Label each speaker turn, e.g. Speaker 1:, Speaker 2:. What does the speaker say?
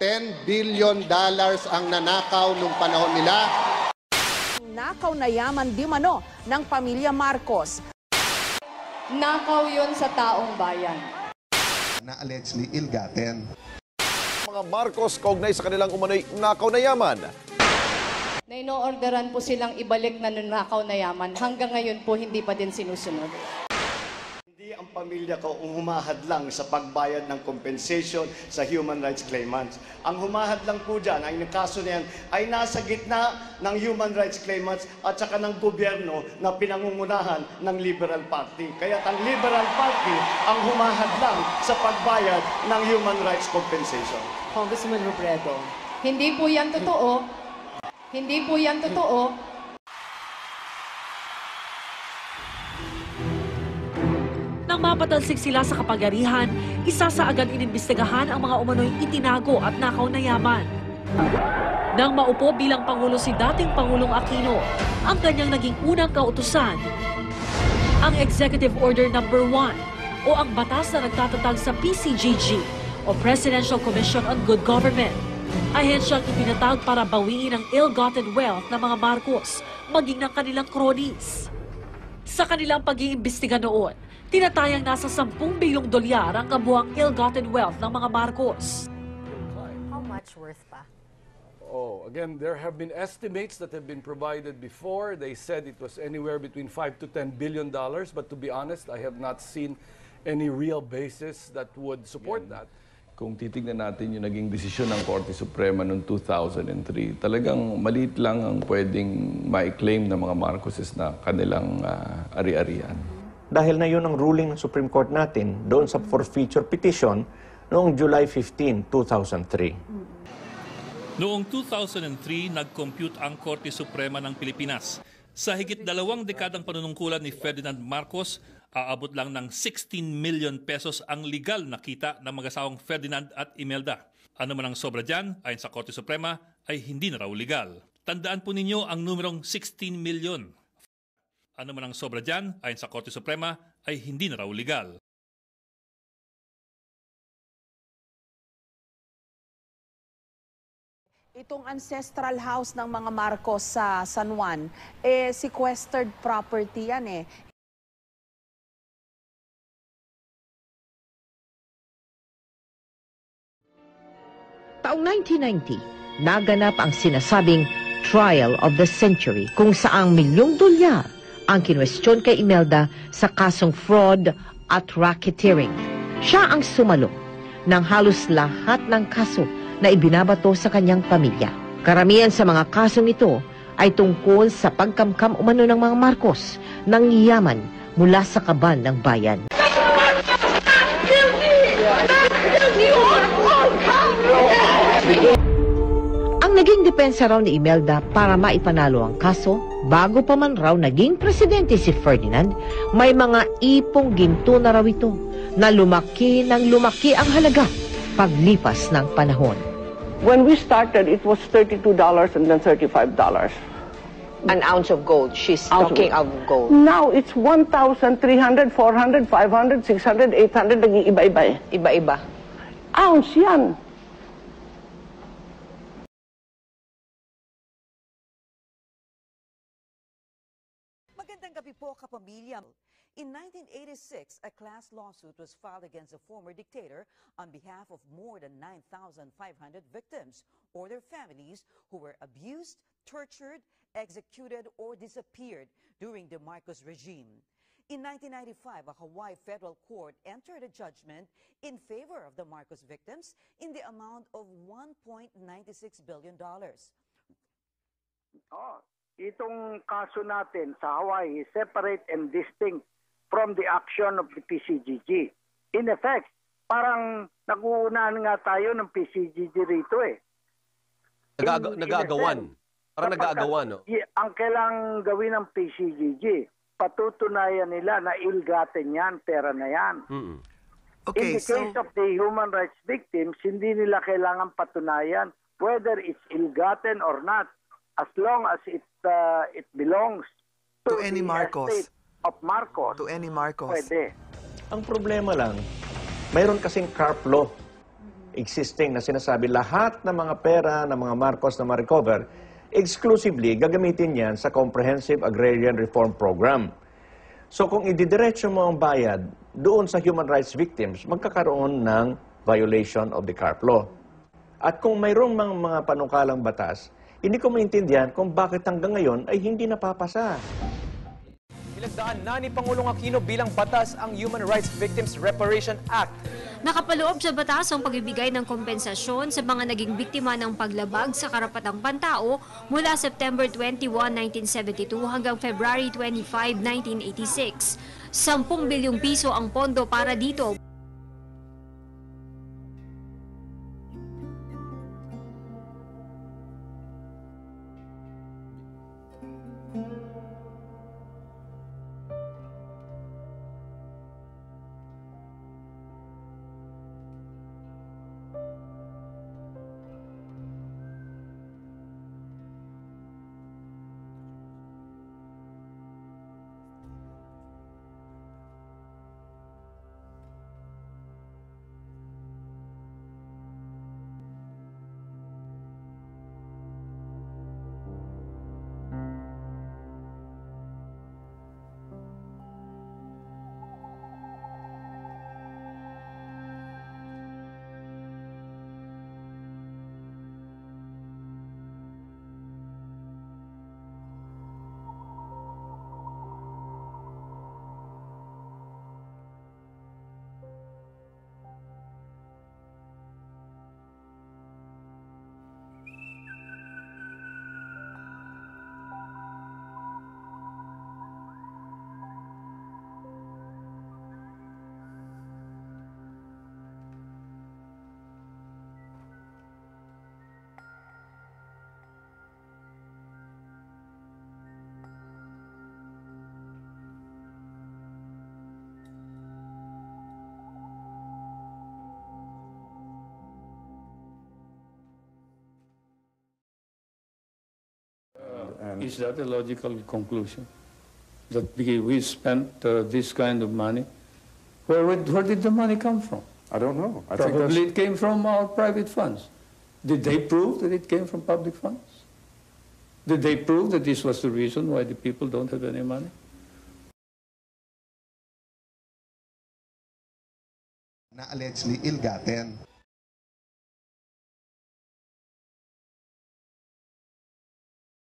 Speaker 1: $10 billion ang nanakaw nung panahon nila.
Speaker 2: Nakaw na yaman di mano ng pamilya Marcos.
Speaker 3: Nakaw yun sa taong bayan.
Speaker 1: Na allegedly ill-gotten.
Speaker 4: Mga Marcos kaugnay sa kanilang umano'y nakaw na yaman.
Speaker 3: Na ino-orderan po silang ibalik na nakaw na yaman. Hanggang ngayon po hindi pa din sinusunod.
Speaker 5: Hindi ang pamilya ko ang humahadlang sa pagbayad ng compensation sa human rights claimants. Ang humahadlang po dyan, ang kaso na yan, ay nasa gitna ng human rights claimants at saka ng gobyerno na pinangungunahan ng Liberal Party. Kaya ang Liberal Party ang humahadlang sa pagbayad ng human rights compensation.
Speaker 3: Congressman Robredo, hindi po yan totoo. Hindi po yan totoo.
Speaker 6: Nang mapatalsik sila sa kapangyarihan, isa sa agad inimbestigahan ang mga umano'y itinago at nakaw na yaman. Nang maupo bilang Pangulo si dating Pangulong Aquino, ang kanyang naging unang kautusan, ang Executive Order No. 1 o ang batas na nagtatatag sa PCGG o Presidential Commission on Good Government. Ahensyang ipinatag para bawiin ang ill-gotten wealth ng mga Marcos, maging ng kanilang cronies. Sa kanilang pag-iimbestiga noon, tinatayang nasa 10 bilyong dolyar ang kabuang ill-gotten wealth ng mga Marcos.
Speaker 2: How much worth pa?
Speaker 7: Oh, again, there have been estimates that have been provided before. They said it was anywhere between $5 to $10 billion, but to be honest, I have not seen any real basis that would support that.
Speaker 8: Kung titignan natin yung naging desisyon ng Korte Suprema noong 2003, talagang maliit lang ang pwedeng ma-claim ng mga Marcoses na kanilang ari-arian.
Speaker 9: Dahil na yun ang ruling ng Supreme Court natin doon sa forfeiture petition noong July 15, 2003.
Speaker 10: Noong 2003, nag-compute ang Korte Suprema ng Pilipinas. Sa higit 2 dekadang panunungkulan ni Ferdinand Marcos, aabot lang ng 16 million pesos ang legal na kita ng mag-asawang Ferdinand at Imelda. Ano man ang sobra dyan, ayon sa Korte Suprema, ay hindi na raw legal. Tandaan po ninyo ang numerong 16 million. Ano man ang sobra dyan, ayon sa Korte Suprema, ay hindi na raw legal.
Speaker 2: Itong ancestral house ng mga Marcos sa San Juan, sequestered property yan eh.
Speaker 11: Taong 1990, naganap ang sinasabing Trial of the Century kung saang milyong dolyar ang kinwestiyon kay Imelda sa kasong fraud at racketeering. Siya ang sumalo ng halos lahat ng kaso na ibinabato sa kanyang pamilya. Karamihan sa mga kasong ito ay tungkol sa pagkamkam umano ng mga Marcos ng yaman mula sa kaban ng bayan. Ang naging depensa raw ni Imelda para maipanalo ang kaso, bago pa man raw naging presidente si Ferdinand, may mga ipong ginto na raw ito na lumaki ng lumaki ang halaga paglipas ng panahon.
Speaker 12: When we started, it was $32 and then $35.
Speaker 11: An ounce of gold. She's talking of gold.
Speaker 12: Now, it's 1,300, 400, 500, 600, 800, nag-iiba-iba eh.
Speaker 11: Iba-iba.
Speaker 12: Ounce yan.
Speaker 13: Magandang gabi po, kapamilya. In 1986, a class lawsuit was filed against the former dictator on behalf of more than 9,500 victims or their families who were abused, tortured, executed, or disappeared during the Marcos regime. In 1995, a Hawaii federal court entered a judgment in favor of the Marcos victims in the amount of $1.96 billion.
Speaker 14: Itong kaso natin sa Hawaii, separate and distinct from the action of the PCGG. In effect, parang nag-uunahan nga tayo ng PCGG rito eh.
Speaker 4: Nag-aagawan. Parang nag-aagawan, no?
Speaker 14: Ang kailangang gawin ng PCGG, patutunayan nila na ill-gotten yan, pera na yan.
Speaker 15: Okay,
Speaker 14: in the case of the human rights victims, hindi nila kailangan patunayan whether it's ill-gotten or not, as long as it belongs to
Speaker 15: any
Speaker 14: the
Speaker 15: Marcos.
Speaker 14: estate of Marcos.
Speaker 15: To any Marcos.
Speaker 14: Pwede.
Speaker 9: Ang problema lang, mayroon kasing CARP law existing na sinasabi lahat ng mga pera ng mga Marcos na ma-recover, exclusively gagamitin yan sa Comprehensive Agrarian Reform Program. So kung ididiretso mo ang bayad doon sa human rights victims, magkakaroon ng violation of the CARP law. At kung mayroong mga panukalang batas, hindi ko maintindihan kung bakit hanggang ngayon ay hindi napapasa.
Speaker 15: Ilagdaan na ni Pangulong Aquino bilang batas ang Human Rights Victims Reparation Act.
Speaker 16: Nakapaloob sa batas ang pagbibigay ng kompensasyon sa mga naging biktima ng paglabag sa karapatang pantao mula September 21, 1972 hanggang February 25, 1986. 10 bilyong piso ang pondo para dito.
Speaker 17: Is that a logical conclusion? That we spent this kind of money? Where did the money come from?
Speaker 18: I don't know.
Speaker 17: Probably it came from our private funds. Did they prove that it came from public funds? Did they prove that this was the reason why the people don't have any money?
Speaker 18: Na allegedly ill-gotten.